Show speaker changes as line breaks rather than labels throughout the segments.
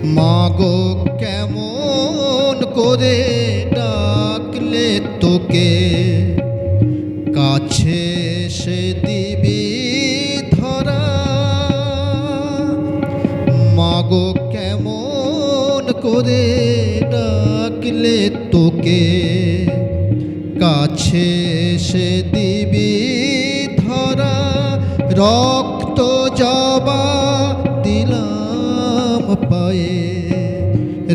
মাগো কেমন করে ডাকলে তোকে কাছে সে দিবি ধরা। মাগো কেমন করে ডাকলে তোকে কাছে সে দিবি ধরা। রক্ত জবা দিলাম পায়ে,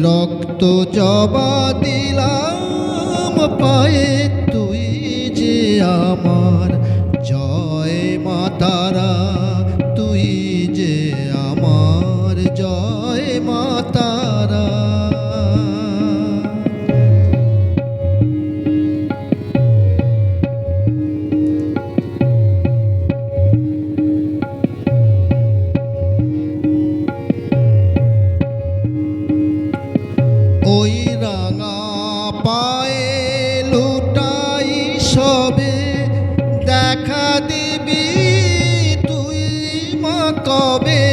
রক্ত জবা দিলাম পায়ে, তুই যে আমার জয় মা তারা, তুই যে আমার জয় মা তারা। ওই রাঙা পায়ে লুটাই সবে দেখা দিবি তুই মা কবে।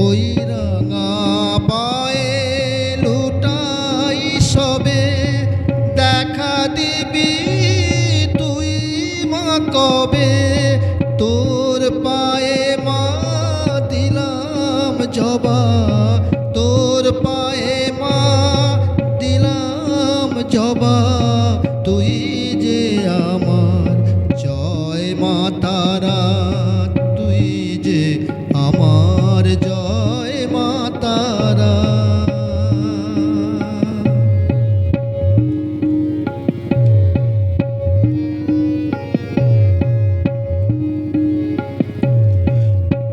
ওই রাঙা পায়ে লুটাই সবে দেখা দিবি তুই মা কবে। তোর পায়ে মা দিলাম জবা, তোর পায়ে মা দিলাম জবা, তুই যে আমার জয় মা তারা, তুই যে আমার জয় মা তারা।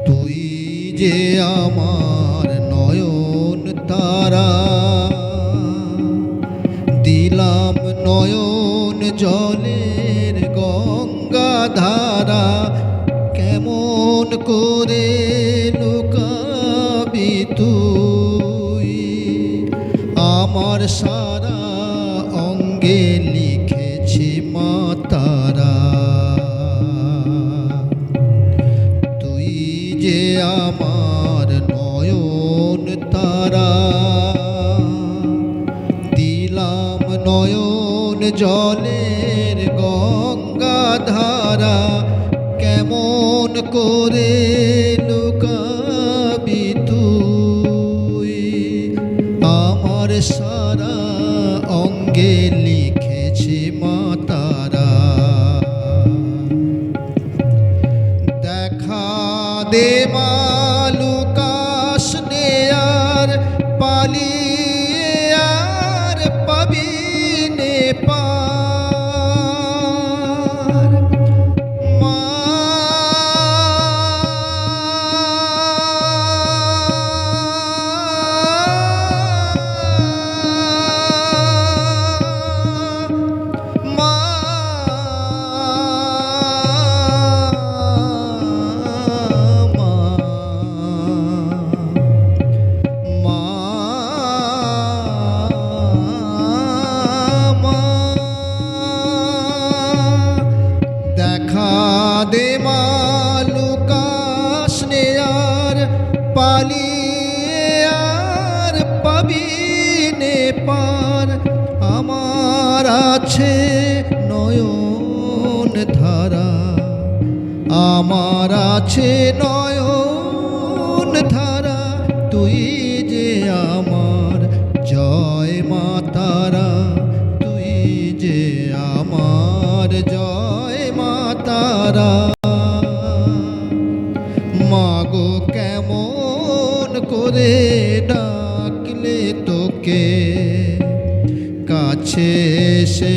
তুই যে আমার নয়ন তারা, দিলাম নয়ন জলের গঙ্গা ধারা। কেমন করে লুকাবি তুই আমার সারা অঙ্গে লিখেছি মা তারা। তুই যে আমার নয়ন তারা, দিলাম নয়ন জলের গঙ্গা ধারা। কেমন করে লুকাবি তুই আমার সারা অঙ্গে লিখেছি মা তারা। দেখা দে মা লুকাস নে আর পালিয়ে আর পাবি নে পার। মা দেখা দে মা লুকাস নে আর পালিয়ে আর পাবি নে পার। আমার আছে নয়ন ধারা, আমার আছে নয়ন ধারা, তুই যে আমার জয় মা তারা, তুই যে আমার জয় মা তারা। মাগো কেমন করে ডাকলে তোকে কাছে সে